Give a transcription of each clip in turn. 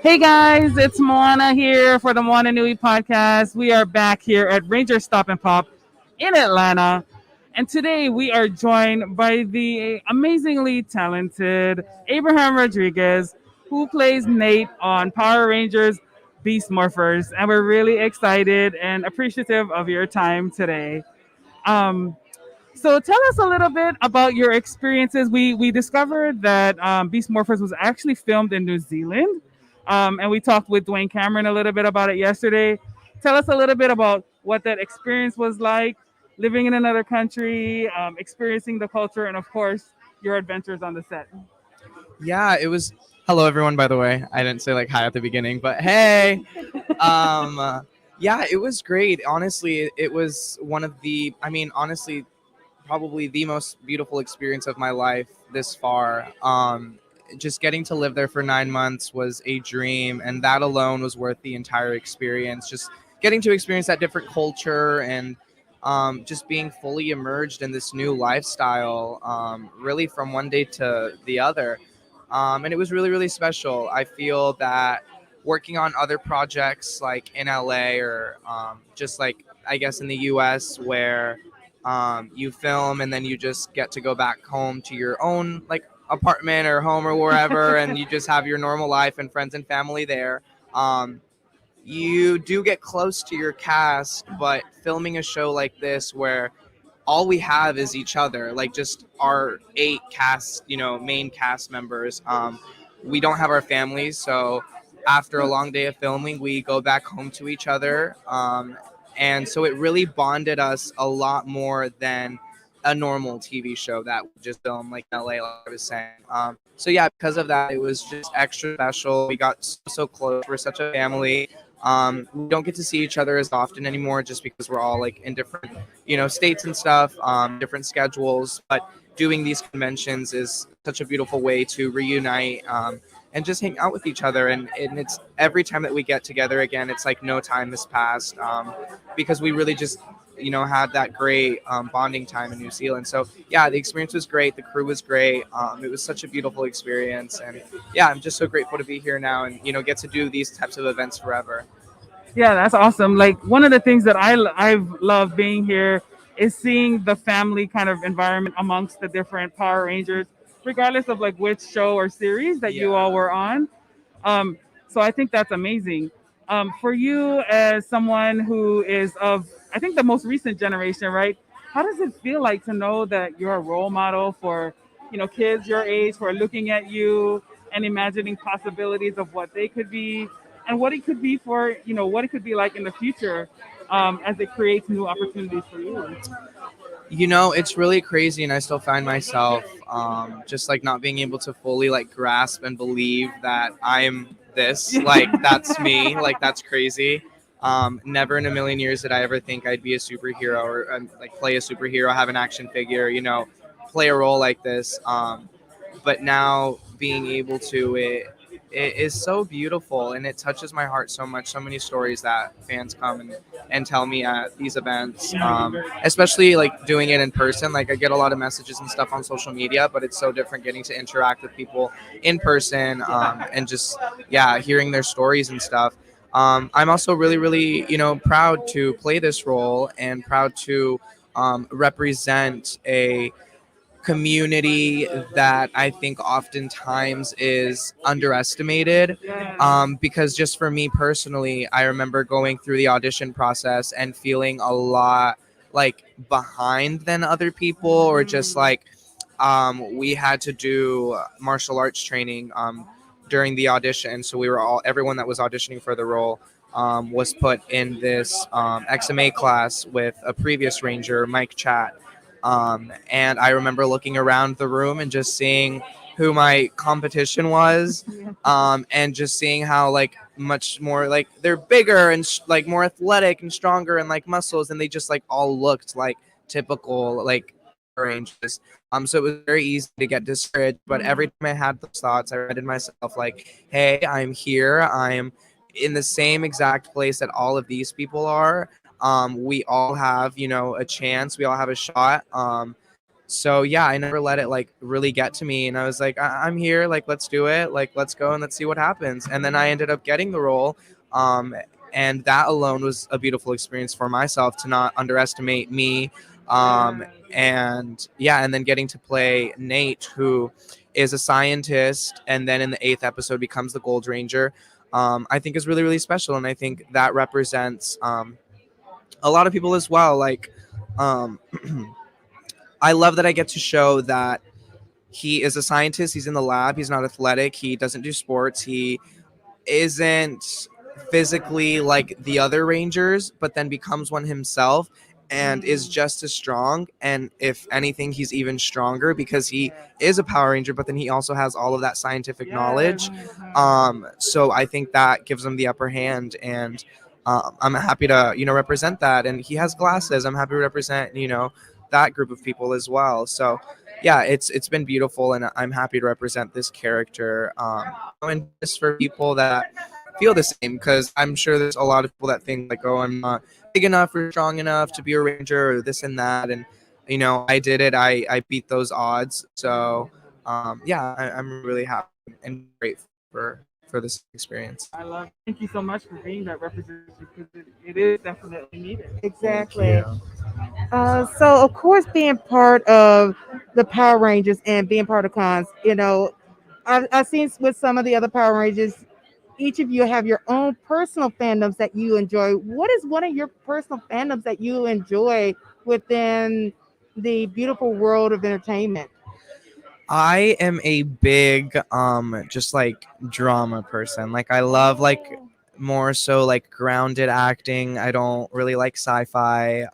Hey guys, it's Moana here for the Moana Nui Podcast. We are back here at RangerStop and Pop in Atlanta. And today we are joined by the amazingly talented Abraham Rodriguez, who plays Nate on Power Rangers Beast Morphers. And we're really excited and appreciative of your time today. Um, so tell us a little bit about your experiences. We discovered that Beast Morphers was actually filmed in New Zealand, and we talked with Dwayne Cameron a little bit about it yesterday. Tell us a little bit about what that experience was like, living in another country, experiencing the culture, and of course your adventures on the set. Yeah, it was. Hello, everyone. By the way, I didn't say like hi at the beginning, but hey. Yeah, it was great. Honestly, it was one of the. I mean, honestly, probably the most beautiful experience of my life this far. Just getting to live there for 9 months was a dream, and that alone was worth the entire experience. Just getting to experience that different culture and just being fully immersed in this new lifestyle, really from one day to the other. And it was really, really special. I feel that working on other projects like in LA or just like, I guess, in the US where you film and then you just get to go back home to your own like apartment or home or wherever and you just have your normal life and friends and family there. You do get close to your cast, but filming a show like this where all we have is each other, like just our 8 cast, main cast members. We don't have our families, so after a long day of filming, we go back home to each other. And so it really bonded us a lot more than a normal TV show that we just film like in LA, like I was saying. So yeah, because of that, it was just extra special. We got so close. We're such a family. We don't get to see each other as often anymore just because we're all like in different, states and stuff, different schedules. But doing these conventions is such a beautiful way to reunite and just hang out with each other. And it's every time that we get together again, it's like no time has passed because we really just, had that great bonding time in New Zealand. So yeah, the experience was great. The crew was great. It was such a beautiful experience. And yeah, I'm just so grateful to be here now and, get to do these types of events forever. Yeah, that's awesome. Like one of the things that I've loved being here is seeing the family kind of environment amongst the different Power Rangers, regardless of like which show or series that you all were on. So I think that's amazing. For you as someone who is of, I think the most recent generation, right? How does it feel like to know that you're a role model for, kids your age who are looking at you and imagining possibilities of what they could be and what it could be for, what it could be like in the future as it creates new opportunities for you? It's really crazy, and I still find myself just like not being able to fully like grasp and believe that I'm this. Like that's me. Like that's crazy. Never in a million years did I ever think I'd be a superhero or like play a superhero, have an action figure, play a role like this. But now being able to, it is so beautiful and it touches my heart so much. So many stories that fans come and tell me at these events, especially like doing it in person. Like I get a lot of messages and stuff on social media, but it's so different getting to interact with people in person and just, yeah, hearing their stories and stuff. I'm also really, really, proud to play this role and proud to represent a community that I think oftentimes is underestimated. Because just for me personally, I remember going through the audition process and feeling a lot like behind than other people, or just like we had to do martial arts training during the audition. So everyone that was auditioning for the role was put in this XMA class with a previous ranger, Mike Chat. And I remember looking around the room and just seeing who my competition was, and just seeing how like much more like they're bigger and like more athletic and stronger and like muscles, and they just like all looked like typical like Rangers. So it was very easy to get discouraged. But every time I had those thoughts, I reminded myself like, hey, I'm here. I'm in the same exact place that all of these people are. We all have, a chance. We all have a shot. So yeah, I never let it like really get to me, and I was like, I'm here, like let's do it, like let's go and let's see what happens. And then I ended up getting the role, um, and that alone was a beautiful experience for myself to not underestimate me, and yeah, and then getting to play Nate, who is a scientist, and then in the eighth episode becomes the Gold Ranger. I think is really really special, and I think that represents a lot of people as well. Like, um, I love that I get to show that he is a scientist. He's in the lab. He's not athletic. He doesn't do sports. He isn't physically like the other Rangers, but then becomes one himself and is just as strong. And if anything, he's even stronger because he is a Power Ranger, but then he also has all of that scientific knowledge. So I think that gives him the upper hand. And I'm happy to, represent that. And he has glasses. I'm happy to represent, that group of people as well. So yeah, it's been beautiful, and I'm happy to represent this character. And just for people that feel the same, because I'm sure there's a lot of people that think like, oh, I'm not big enough or strong enough to be a ranger or this and that, and I did it. I beat those odds. So yeah, I'm really happy and grateful for this experience. I love. Thank you so much for being that representation because it is definitely needed. Exactly. So of course, being part of the Power Rangers and being part of cons, I've seen with some of the other Power Rangers, each of you have your own personal fandoms that you enjoy. What is one of your personal fandoms that you enjoy within the beautiful world of entertainment? I am a big just like drama person. Like I love like more so like grounded acting. I don't really like sci-fi.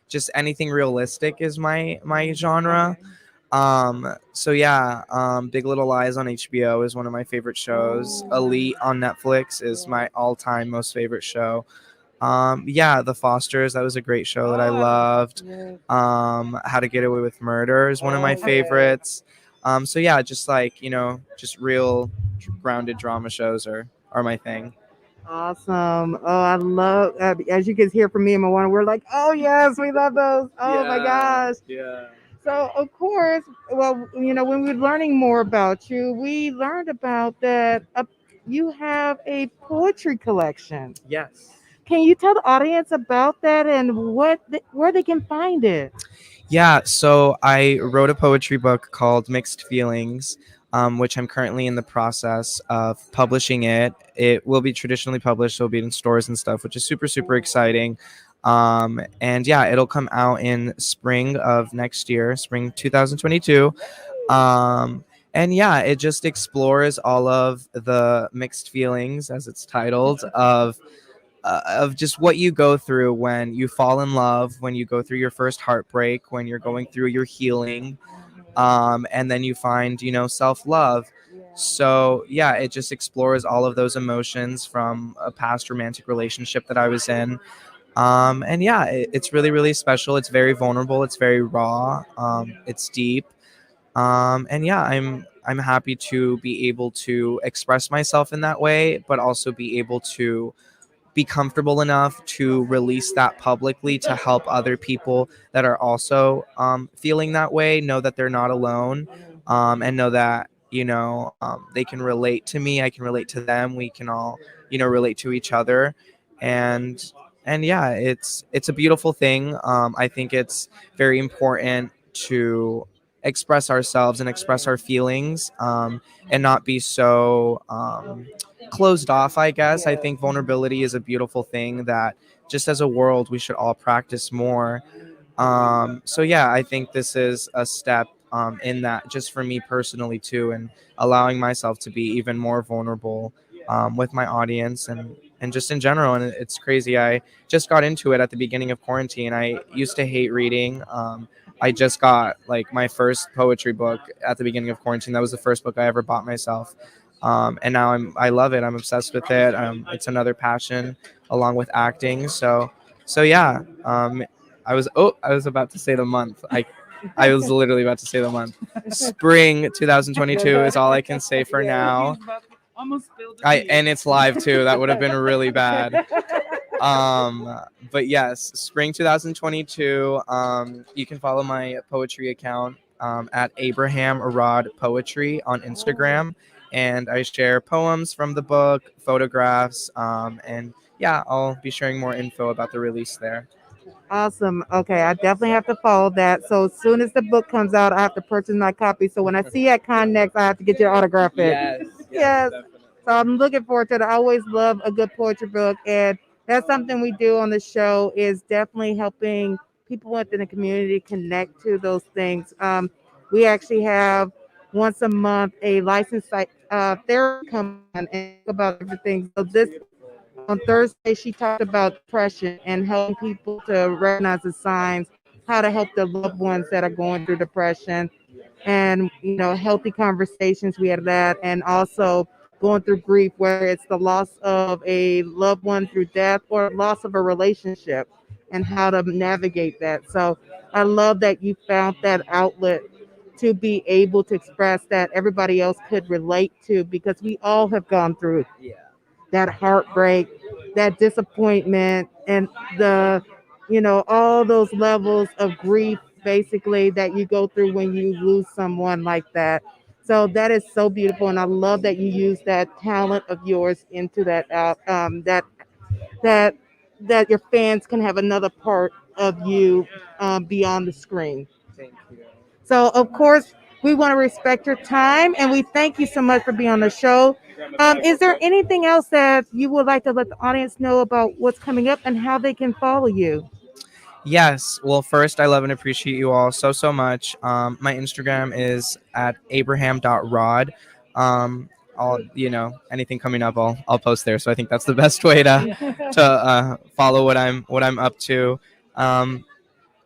Just anything realistic is my genre. So yeah, Big Little Lies on HBO is one of my favorite shows. Elite on Netflix is my all-time most favorite show. Yeah, The Fosters, that was a great show that I loved. How to Get Away with Murder is one of my favorites. So yeah, just like, just real grounded drama shows are my thing. Awesome. Oh, I love, as you can hear from me and Moana, we're like, oh, yes, we love those. Oh, my gosh. Yeah. So, of course, well, when we were learning more about you, we learned about that you have a poetry collection. Yes. Can you tell the audience about that and where they can find it? Yeah, so I wrote a poetry book called Mixed Feelings, which I'm currently in the process of publishing it. It will be traditionally published, so it'll be in stores and stuff, which is super, super exciting. And yeah, it'll come out in spring of next year, spring 2022. And yeah, it just explores all of the mixed feelings, as it's titled, of just what you go through when you fall in love, when you go through your first heartbreak, when you're going through your healing, and then you find, self-love. So yeah, it just explores all of those emotions from a past romantic relationship that I was in. And yeah, it's really, really special. It's very vulnerable. It's very raw. It's deep. And yeah, I'm happy to be able to express myself in that way, but also be able to be comfortable enough to release that publicly to help other people that are also feeling that way know that they're not alone, and know that they can relate to me, I can relate to them, we can all relate to each other. And yeah, it's a beautiful thing. I think it's very important to express ourselves and express our feelings, and not be so closed off, I guess. I think vulnerability is a beautiful thing that just as a world we should all practice more. So yeah, I think this is a step in that, just for me personally too, and allowing myself to be even more vulnerable with my audience, and just in general. And it's crazy, I just got into it at the beginning of quarantine. I used to hate reading. I just got like my first poetry book at the beginning of quarantine. That was the first book I ever bought myself. And now I love it. I'm obsessed with it. It's another passion along with acting. So yeah. I was about to say the month. I was literally about to say the month. Spring 2022 is all I can say for now. Almost spilled the And tea. it's live too. That would have been really bad. But yes, spring 2022. You can follow my poetry account at Abraham Arad Poetry on Instagram, and I share poems from the book, photographs, and yeah, I'll be sharing more info about the release there. Awesome. Okay, I definitely have to follow that. So as soon as the book comes out, I have to purchase my copy. So when I see you at Con next, I have to get your autograph it. Yes. Definitely. So I'm looking forward to it. I always love a good poetry book, and that's something we do on the show is definitely helping people within the community connect to those things. We actually have once a month a licensed therapy come on and talk about everything. So this on Thursday, she talked about depression and helping people to recognize the signs, how to help their loved ones that are going through depression, and healthy conversations. We had that, and also going through grief, whether it's the loss of a loved one through death or loss of a relationship, and how to navigate that. So I love that you found that outlet to be able to express that everybody else could relate to, because we all have gone through Yeah. that heartbreak, that disappointment, and all those levels of grief basically that you go through when you lose someone like that. So that is so beautiful, and I love that you use that talent of yours into that that that your fans can have another part of you beyond the screen. Thank you. So, of course, we want to respect your time, and we thank you so much for being on the show. Is there anything else that you would like to let the audience know about what's coming up and how they can follow you? Yes. Well, first, I love and appreciate you all so much. My Instagram is at abraham.rod. Anything coming up, I'll post there. So I think that's the best way to follow what I'm up to.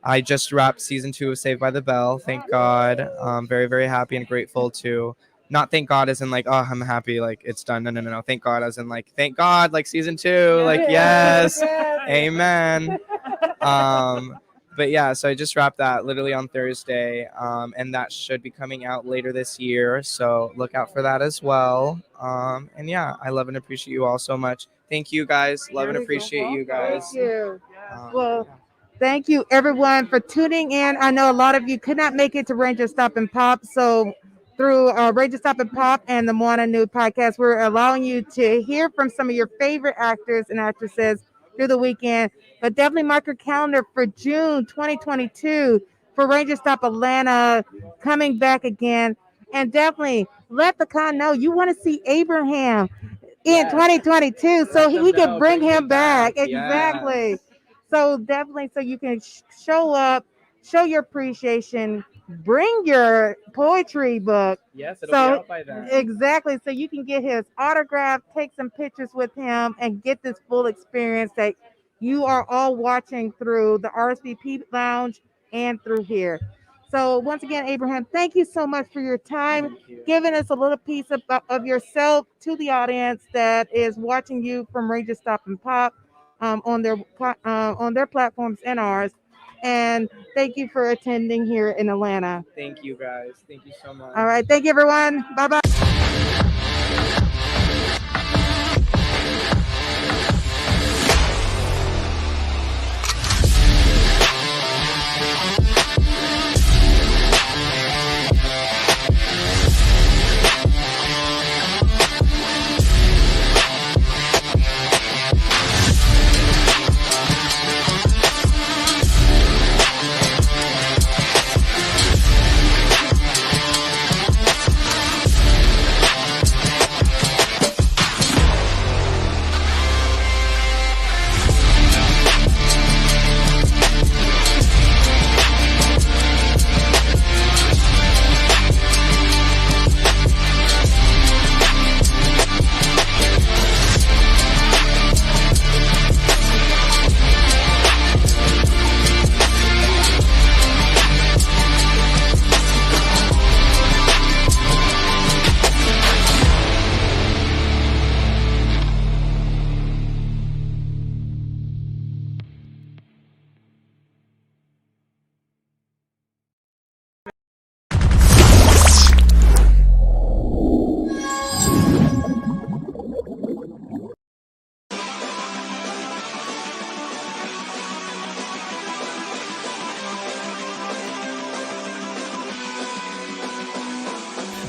I just wrapped season 2 of Saved by the Bell. Thank God. Very, very happy and grateful to not thank God as in like, oh, I'm happy, like it's done. No. Thank God as in like, thank God, like season 2, like, yes, amen. But yeah, so I just wrapped that literally on Thursday. And that should be coming out later this year. So look out for that as well. And yeah, I love and appreciate you all so much. Thank you guys. Love and appreciate you guys. Thank you. Um, Well, thank you everyone for tuning in. I know a lot of you could not make it to Ranger Stop and Pop, so through Ranger Stop and Pop and the Moana Nui Podcast, we're allowing you to hear from some of your favorite actors and actresses through the weekend. But definitely mark your calendar for June 2022 for Ranger Stop Atlanta coming back again. And definitely let the con know you want to see Abraham in 2022 so we can bring him back. Exactly. So definitely, so you can show up, show your appreciation, bring your poetry book. Yes, it'll So be out by then. exactly, so you can get his autograph, take some pictures with him, and get this full experience that you are all watching through the RSVP lounge and through here. So once again, Abraham, thank you so much for your time, Thank you. giving us a little piece of yourself to the audience that is watching you from Ranger Stop and Pop on their platforms and ours. And thank you for attending here in Atlanta. Thank you guys. Thank you so much. All right, thank you everyone. Bye bye.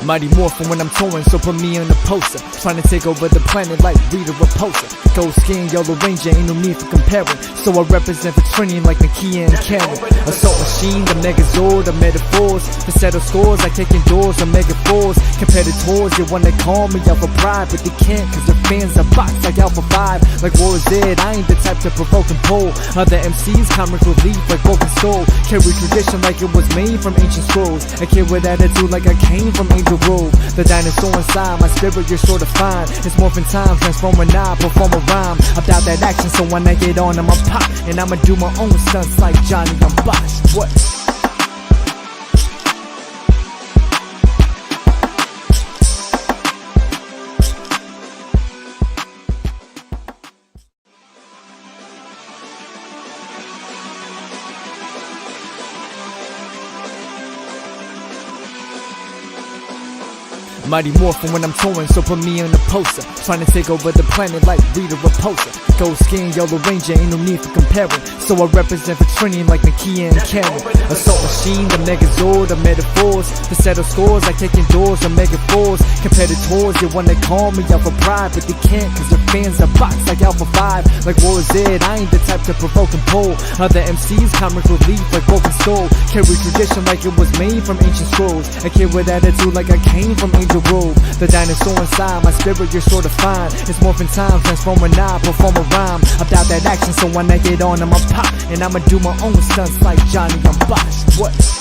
Mighty Morphin when I'm touring, so put me on the poster. Trying to take over the planet like Rita Repulsa. Gold skin, yellow ranger, ain't no need for comparing. So I represent for Trini like Nohea and Karen. Assault machine, the Megazord, the metaphors. To settle scores like taking doors on Mega 4s. Competitors, they wanna call me Alpha Pride, but they can't cause their fans are boxed like Alpha 5. Like War Z, I ain't the type to provoke and pull. Other MCs, comic relief like Broken Soul. Carry tradition like it was made from ancient scrolls. A kid with attitude like I came from Angel Grove. The dinosaur inside, my spirit you're sure to find. It's morphin' time, transform when I perform a rhyme. About that action, so when I get on, I'ma pop. And I'ma do my own stunts like Johnny, I'm Bosch. What? Mighty Morphin when I'm touring, so put me on the poster. Trying to take over the planet like Rita Repulsa. Gold skin, yellow ranger, ain't no need for comparing. So I represent for Trini like Nohea and Karen. Assault machine, the Megazord, the metaphors. To settle scores like taking doors on Mega 4s. Competitors, they wanna call me Alpha Pride, but they can't cause their fans are boxed like Alpha 5. Like War Z, I ain't the type to provoke and pull. Other MCs, comic relief like Broken Soul. Carry tradition like it was made from ancient scrolls. A kid with attitude like I came from Angel Grove. The dinosaur inside, my spirit you're sure to find. It's morphin' time, transform when I perform a rhyme. About that action, so when I get on, I'ma pop. And I'ma do my own stunts like Johnny, I'm Bosch. What?